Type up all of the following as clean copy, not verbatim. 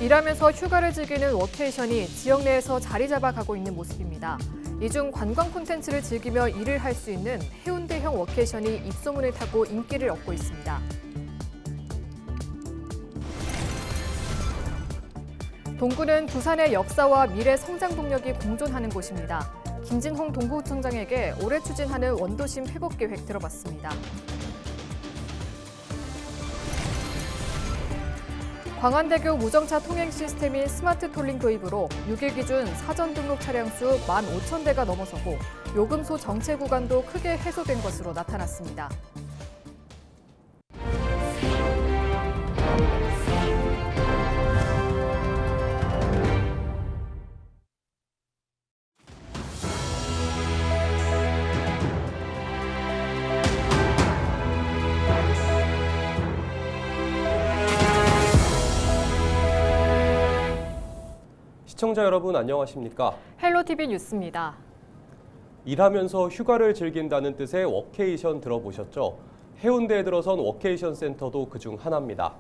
일하면서 휴가를 즐기는 워케이션이 지역 내에서 자리 잡아가고 있는 모습입니다. 이 중 관광 콘텐츠를 즐기며 일을 할 수 있는 해운대형 워케이션이 입소문을 타고 인기를 얻고 있습니다. 동구는 부산의 역사와 미래 성장 동력이 공존하는 곳입니다. 김진홍 동구청장에게 올해 추진하는 원도심 회복 계획 들어봤습니다. 광안대교 무정차 통행 시스템인 스마트 톨링 도입으로 6일 기준 사전 등록 차량 수 15,000대가 넘어서고 요금소 정체 구간도 크게 해소된 것으로 나타났습니다. 시청자 여러분 안녕하십니까? 헬로티비 뉴스입니다. 일하면서 휴가를 즐긴다는 뜻의 워케이션 들어보셨죠? 해운대에 들어선 워케이션 센터도 그중 하나입니다.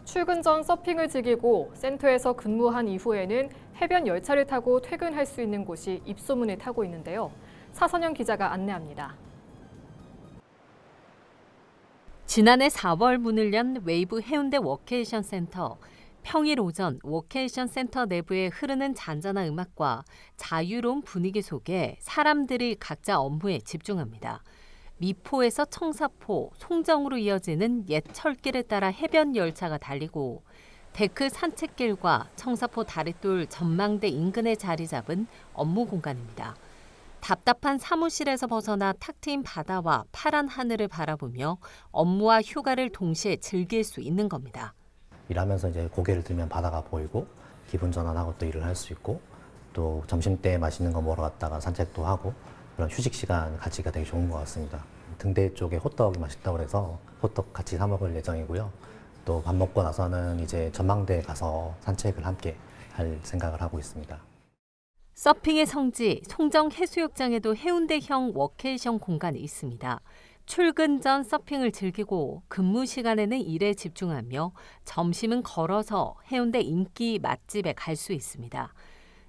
출근 전 서핑을 즐기고 센터에서 근무한 이후에는 해변 열차를 타고 퇴근할 수 있는 곳이 입소문을 타고 있는데요. 차선영 기자가 안내합니다. 지난해 4월 문을 연 웨이브 해운대 워케이션 센터. 평일 오전 워케이션 센터 내부에 흐르는 잔잔한 음악과 자유로운 분위기 속에 사람들이 각자 업무에 집중합니다. 미포에서 청사포, 송정으로 이어지는 옛 철길에 따라 해변 열차가 달리고 데크 산책길과 청사포 다리돌 전망대 인근에 자리 잡은 업무 공간입니다. 답답한 사무실에서 벗어나 탁 트인 바다와 파란 하늘을 바라보며 업무와 휴가를 동시에 즐길 수 있는 겁니다. 일하면서 이제 고개를 들면 바다가 보이고 기분 전환하고 또 일을 할 수 있고 또 점심때 맛있는 거 먹으러 갔다가 산책도 하고 그런 휴식 시간 가치가 되게 좋은 것 같습니다. 등대 쪽에 호떡이 맛있다고 해서 호떡 같이 사 먹을 예정이고요. 또 밥 먹고 나서는 이제 전망대에 가서 산책을 함께 할 생각을 하고 있습니다. 서핑의 성지 송정 해수욕장에도 해운대형 워케이션 공간이 있습니다. 출근 전 서핑을 즐기고 근무 시간에는 일에 집중하며 점심은 걸어서 해운대 인기 맛집에 갈 수 있습니다.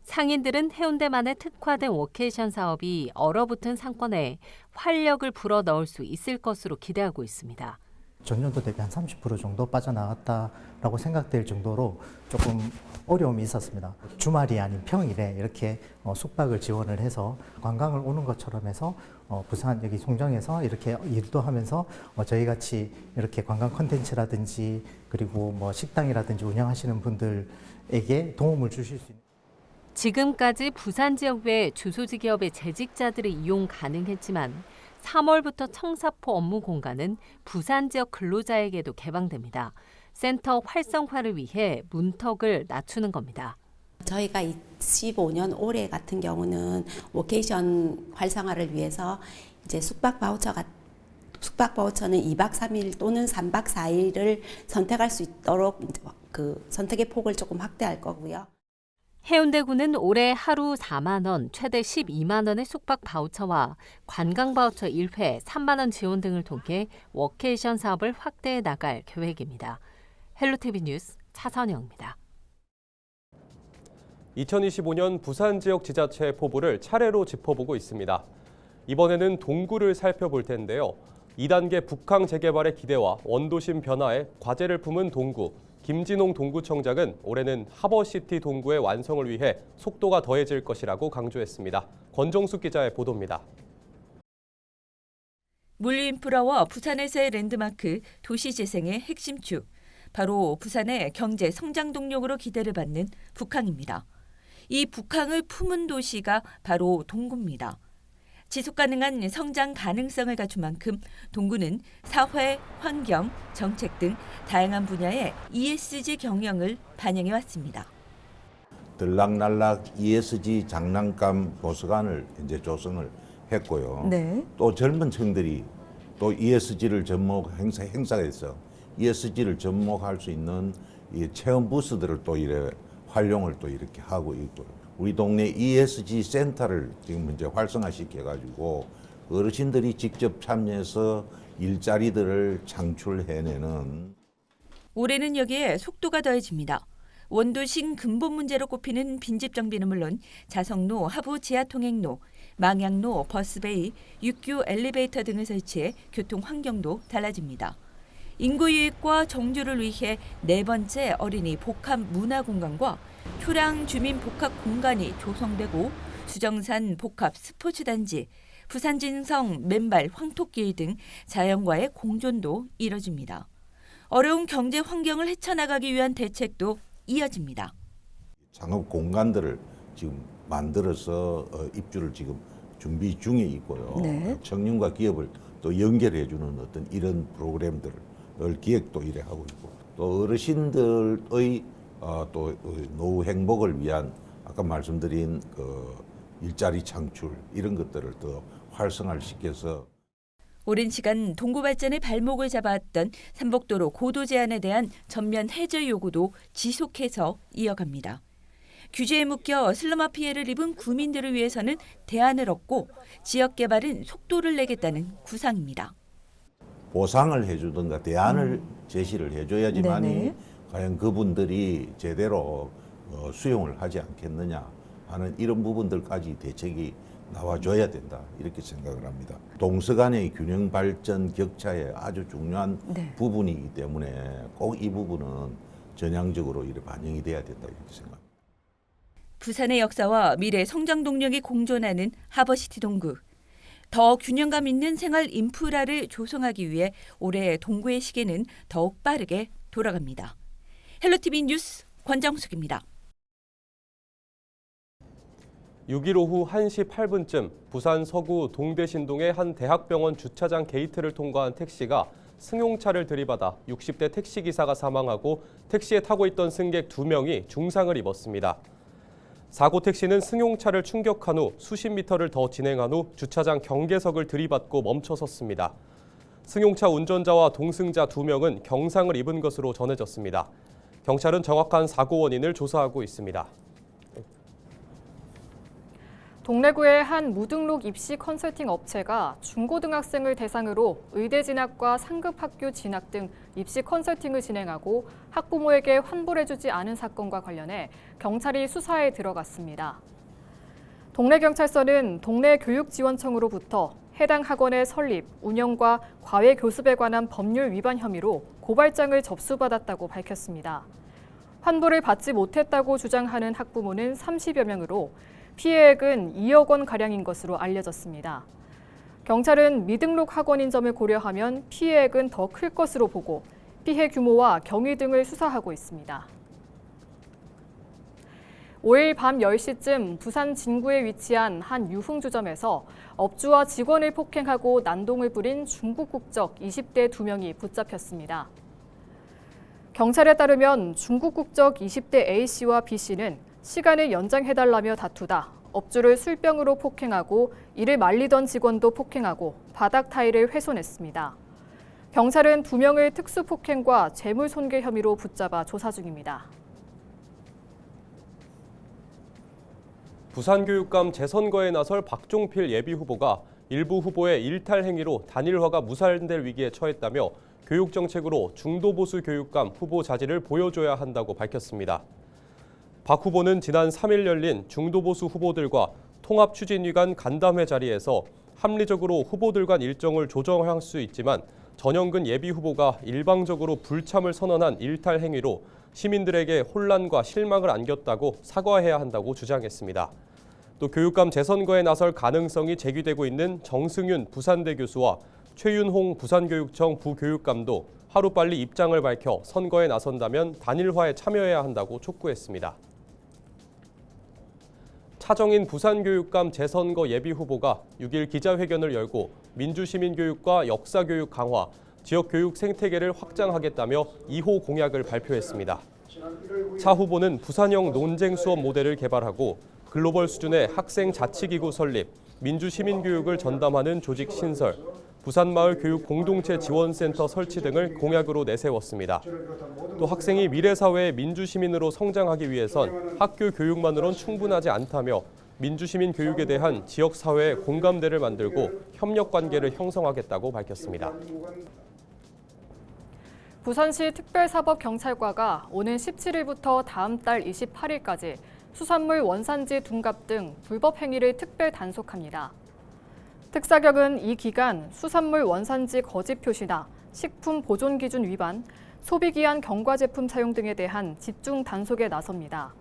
상인들은 해운대만의 특화된 워케이션 사업이 얼어붙은 상권에 활력을 불어넣을 수 있을 것으로 기대하고 있습니다. 전년도 대비 한 30% 정도 빠져나갔다라고 생각될 정도로 조금 어려움이 있었습니다. 주말이 아닌 평일에 이렇게 숙박을 지원을 해서 관광을 오는 것처럼 해서 부산 여기 송정에서 이렇게 일도 하면서 저희 같이 이렇게 관광 콘텐츠라든지 그리고 뭐 식당이라든지 운영하시는 분들에게 도움을 주실 수 있는. 지금까지 부산 지역 외 주소지 기업의 재직자들이 이용 가능했지만 3월부터 청사포 업무 공간은 부산 지역 근로자에게도 개방됩니다. 센터 활성화를 위해 문턱을 낮추는 겁니다. 저희가 25년 올해 같은 경우는 워케이션 활성화를 위해서 이제 숙박 바우처는 2박 3일 또는 3박 4일을 선택할 수 있도록 그 선택의 폭을 조금 확대할 거고요. 해운대구는 올해 하루 4만 원, 최대 12만 원의 숙박 바우처와 관광 바우처 1회 3만 원 지원 등을 통해 워케이션 사업을 확대해 나갈 계획입니다. 헬로티비 뉴스 차선영입니다. 2025년 부산 지역 지자체 포부를 차례로 짚어보고 있습니다. 이번에는 동구를 살펴볼 텐데요. 2단계 북항 재개발의 기대와 원도심 변화에 과제를 품은 동구. 김진홍 동구청장은 올해는 하버시티 동구의 완성을 위해 속도가 더해질 것이라고 강조했습니다. 권정숙 기자의 보도입니다. 물류인프라와 부산에서의 랜드마크 도시재생의 핵심축. 바로 부산의 경제 성장 동력으로 기대를 받는 북항입니다. 이 북항을 품은 도시가 바로 동구입니다. 지속가능한 성장 가능성을 갖춘 만큼 동구는 사회, 환경, 정책 등 다양한 분야의 ESG 경영을 반영해 왔습니다. 들락날락 ESG 장난감 도서관을 이제 조성을 했고요. 네. 또 젊은 층들이 또 ESG를 행사해서 ESG를 접목할 수 있는 이 체험 부스들을 또 활용을 또 이렇게 하고 있고요. 우리 동네 ESG 센터를 지금 이제 활성화시켜가지고 어르신들이 직접 참여해서 일자리들을 창출해내는. 올해는 여기에 속도가 더해집니다. 원도심 근본 문제로 꼽히는 빈집 정비는 물론 자성로 하부 지하통행로, 망향로 버스베이, 육교 엘리베이터 등을 설치해 교통 환경도 달라집니다. 인구 유입과 정주를 위해 네 번째 어린이 복합 문화공간과 효량 주민 복합 공간이 조성되고 수정산 복합 스포츠단지, 부산진성 맨발 황토길 등 자연과의 공존도 이뤄집니다. 어려운 경제 환경을 헤쳐나가기 위한 대책도 이어집니다. 창업 공간들을 지금 만들어서 입주를 지금 준비 중에 있고요. 네. 청년과 기업을 또 연결해주는 어떤 이런 프로그램들을 기획도 이래 하고 있고, 또 어르신들의 또 노후 행복을 위한 아까 말씀드린 그 일자리 창출 이런 것들을 더 활성화를 시켜서 오랜 시간 동구 발전의 발목을 잡아왔던 삼복도로 고도 제한에 대한 전면 해저 요구도 지속해서 이어갑니다. 규제에 묶여 슬럼화 피해를 입은 구민들을 위해서는 대안을 얻고 지역 개발은 속도를 내겠다는 구상입니다. 보상을 해주든가 대안을 제시를 해줘야지만이 네네. 과연 그분들이 제대로 수용을 하지 않겠느냐 하는 이런 부분들까지 대책이 나와줘야 된다 이렇게 생각을 합니다. 동서 간의 균형 발전 격차의 아주 중요한 네. 부분이기 때문에 꼭 이 부분은 전향적으로 이렇게 반영이 돼야 된다 이렇게 생각합니다. 부산의 역사와 미래 성장 동력이 공존하는 하버시티 동구. 더 균형감 있는 생활 인프라를 조성하기 위해 올해 동구의 시계는 더욱 빠르게 돌아갑니다. 헬로티비 뉴스 권정숙입니다. 6일 오후 1시 8분쯤 부산 서구 동대신동의 한 대학병원 주차장 게이트를 통과한 택시가 승용차를 들이받아 60대 택시기사가 사망하고 택시에 타고 있던 승객 2명이 중상을 입었습니다. 사고 택시는 승용차를 충격한 후 수십 미터를 더 진행한 후 주차장 경계석을 들이받고 멈춰섰습니다. 승용차 운전자와 동승자 2명은 경상을 입은 것으로 전해졌습니다. 경찰은 정확한 사고 원인을 조사하고 있습니다. 동래구의 한 무등록 입시 컨설팅 업체가 중고등학생을 대상으로 의대 진학과 상급 학교 진학 등 입시 컨설팅을 진행하고 학부모에게 환불해주지 않은 사건과 관련해 경찰이 수사에 들어갔습니다. 동래경찰서는 동래교육지원청으로부터 해당 학원의 설립, 운영과 과외 교습에 관한 법률 위반 혐의로 고발장을 접수받았다고 밝혔습니다. 환불을 받지 못했다고 주장하는 학부모는 30여 명으로 피해액은 2억 원가량인 것으로 알려졌습니다. 경찰은 미등록 학원인 점을 고려하면 피해액은 더 클 것으로 보고 피해 규모와 경위 등을 수사하고 있습니다. 5일 밤 10시쯤 부산 진구에 위치한 한 유흥주점에서 업주와 직원을 폭행하고 난동을 부린 중국 국적 20대 2명이 붙잡혔습니다. 경찰에 따르면 중국 국적 20대 A씨와 B씨는 시간을 연장해달라며 다투다 업주를 술병으로 폭행하고 이를 말리던 직원도 폭행하고 바닥 타일을 훼손했습니다. 경찰은 2명을 특수폭행과 재물손괴 혐의로 붙잡아 조사 중입니다. 부산교육감 재선거에 나설 박종필 예비후보가 일부 후보의 일탈 행위로 단일화가 무산될 위기에 처했다며 교육정책으로 중도보수 교육감 후보 자질을 보여줘야 한다고 밝혔습니다. 박 후보는 지난 3일 열린 중도보수 후보들과 통합추진위 간 간담회 자리에서 합리적으로 후보들 간 일정을 조정할 수 있지만 전영근 예비후보가 일방적으로 불참을 선언한 일탈 행위로 시민들에게 혼란과 실망을 안겼다고 사과해야 한다고 주장했습니다. 또 교육감 재선거에 나설 가능성이 제기되고 있는 정승윤 부산대 교수와 최윤홍 부산교육청 부교육감도 하루빨리 입장을 밝혀 선거에 나선다면 단일화에 참여해야 한다고 촉구했습니다. 차정인 부산교육감 재선거 예비후보가 6일 기자회견을 열고 민주시민교육과 역사교육 강화, 지역교육 생태계를 확장하겠다며 2호 공약을 발표했습니다. 차 후보는 부산형 논쟁 수업 모델을 개발하고 글로벌 수준의 학생 자치기구 설립, 민주시민교육을 전담하는 조직 신설, 부산마을 교육 공동체 지원센터 설치 등을 공약으로 내세웠습니다. 또 학생이 미래사회의 민주시민으로 성장하기 위해선 학교 교육만으론 충분하지 않다며 민주시민 교육에 대한 지역사회의 공감대를 만들고 협력관계를 형성하겠다고 밝혔습니다. 부산시 특별사법경찰과가 오는 17일부터 다음 달 28일까지 수산물 원산지 둔갑 등 불법 행위를 특별 단속합니다. 특사경은 이 기간 수산물 원산지 거짓 표시나 식품 보존 기준 위반, 소비기한 경과 제품 사용 등에 대한 집중 단속에 나섭니다.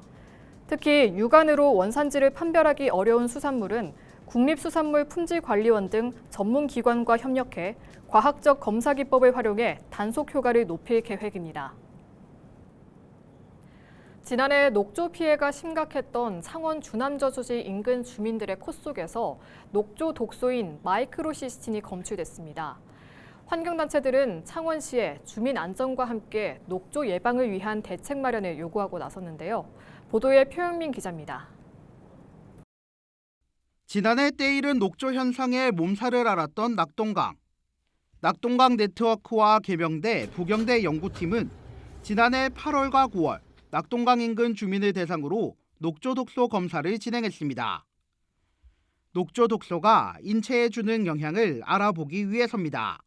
특히 육안으로 원산지를 판별하기 어려운 수산물은 국립수산물품질관리원 등 전문기관과 협력해 과학적 검사 기법을 활용해 단속 효과를 높일 계획입니다. 지난해 녹조 피해가 심각했던 창원 주남저수지 인근 주민들의 코 속에서 녹조 독소인 마이크로시스틴이 검출됐습니다. 환경단체들은 창원시에 주민 안전과 함께 녹조 예방을 위한 대책 마련을 요구하고 나섰는데요. 보도에 표영민 기자입니다. 지난해 때이른 녹조 현상의 몸살을 앓았던 낙동강. 낙동강 네트워크와 계명대, 부경대 연구팀은 지난해 8월과 9월 낙동강 인근 주민을 대상으로 녹조 독소 검사를 진행했습니다. 녹조 독소가 인체에 주는 영향을 알아보기 위해서입니다.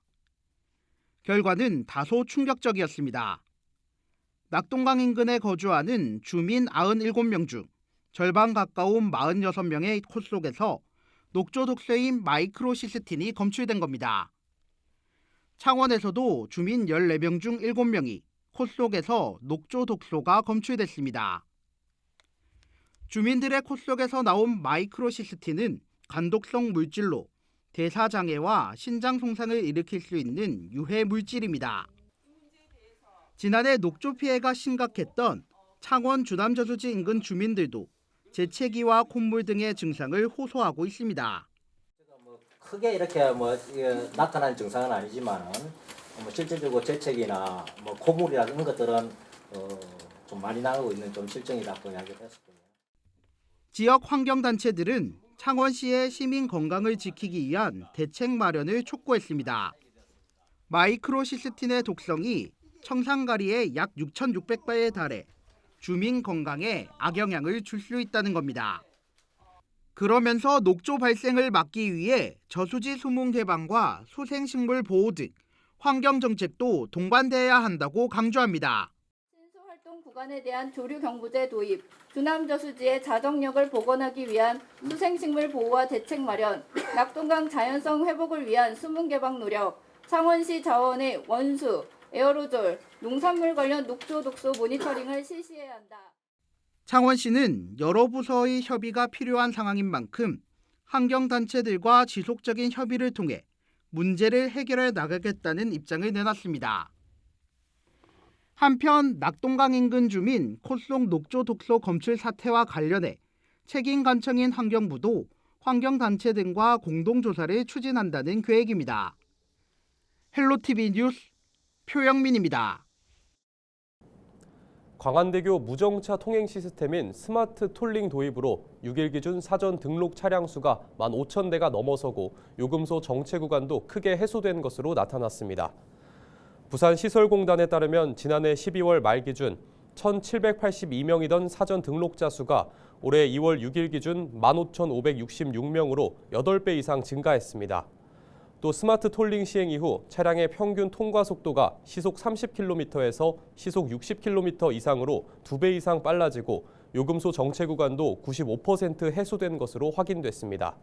결과는 다소 충격적이었습니다. 낙동강 인근에 거주하는 주민 97명 중 절반 가까운 46명의 코 속에서 녹조 독소인 마이크로시스틴이 검출된 겁니다. 창원에서도 주민 14명 중 7명이 코 속에서 녹조 독소가 검출됐습니다. 주민들의 코 속에서 나온 마이크로시스틴은 간독성 물질로 대사장애와 신장 손상을 일으킬 수 있는 유해 물질입니다. 지난해 녹조 피해가 심각했던 창원 주남저수지 인근 주민들도 재채기와 콧물 등의 증상을 호소하고 있습니다. 크게 이렇게 나타나는 증상은 아니지만은 실질적으로 재채기나 콧물이나 이런 것들은 좀 많이 나오고 있는 좀 실정이라고 이야기를 했었거든요. 지역 환경단체들은 창원시의 시민 건강을 지키기 위한 대책 마련을 촉구했습니다. 마이크로시스틴의 독성이 청산가리의 약 6,600배에 달해 주민 건강에 악영향을 줄 수 있다는 겁니다. 그러면서 녹조 발생을 막기 위해 저수지 수문 개방과 수생식물 보호 등 환경 정책도 동반돼야 한다고 강조합니다. 신수활동 구간에 대한 조류 경보제 도입, 주남저수지의 자정력을 복원하기 위한 수생식물 보호와 대책 마련, 낙동강 자연성 회복을 위한 수문 개방 노력, 창원시 자원의 원수, 에어로졸, 농산물 관련 녹조 독소 모니터링을 실시해야 한다. 창원시는 여러 부서의 협의가 필요한 상황인 만큼 환경단체들과 지속적인 협의를 통해 문제를 해결해 나가겠다는 입장을 내놨습니다. 한편 낙동강 인근 주민 코 속 녹조 독소 검출 사태와 관련해 책임관청인 환경부도 환경단체 등과 공동조사를 추진한다는 계획입니다. 헬로티비 뉴스 표영민입니다. 광안대교 무정차 통행 시스템인 스마트 톨링 도입으로 6일 기준 사전 등록 차량 수가 15,000대가 넘어서고 요금소 정체 구간도 크게 해소된 것으로 나타났습니다. 부산시설공단에 따르면 지난해 12월 말 기준 1,782명이던 사전 등록자 수가 올해 2월 6일 기준 15,566명으로 8배 이상 증가했습니다. 또 스마트 톨링 시행 이후 차량의 평균 통과 속도가 시속 30km에서 시속 60km 이상으로 2배 이상 빨라지고 요금소 정체 구간도 95% 해소된 것으로 확인됐습니다.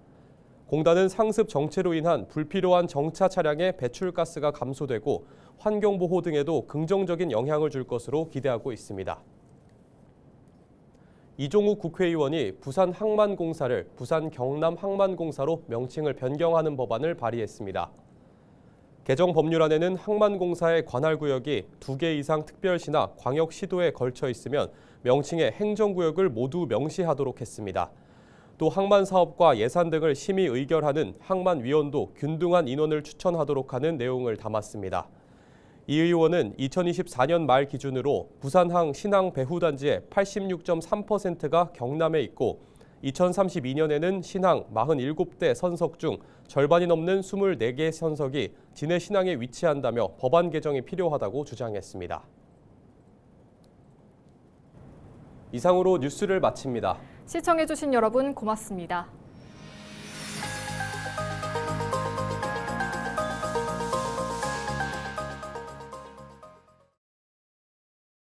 공단은 상습 정체로 인한 불필요한 정차 차량의 배출가스가 감소되고 환경보호 등에도 긍정적인 영향을 줄 것으로 기대하고 있습니다. 이종욱 국회의원이 부산 항만공사를 부산 경남 항만공사로 명칭을 변경하는 법안을 발의했습니다. 개정 법률안에는 항만공사의 관할 구역이 2개 이상 특별시나 광역시도에 걸쳐 있으면 명칭의 행정구역을 모두 명시하도록 했습니다. 또 항만사업과 예산 등을 심의 의결하는 항만위원도 균등한 인원을 추천하도록 하는 내용을 담았습니다. 이 의원은 2024년 말 기준으로 부산항 신항 배후단지의 86.3%가 경남에 있고 2032년에는 신항 47대 선석 중 절반이 넘는 24개 선석이 진해 신항에 위치한다며 법안 개정이 필요하다고 주장했습니다. 이상으로 뉴스를 마칩니다. 시청해주신 여러분 고맙습니다.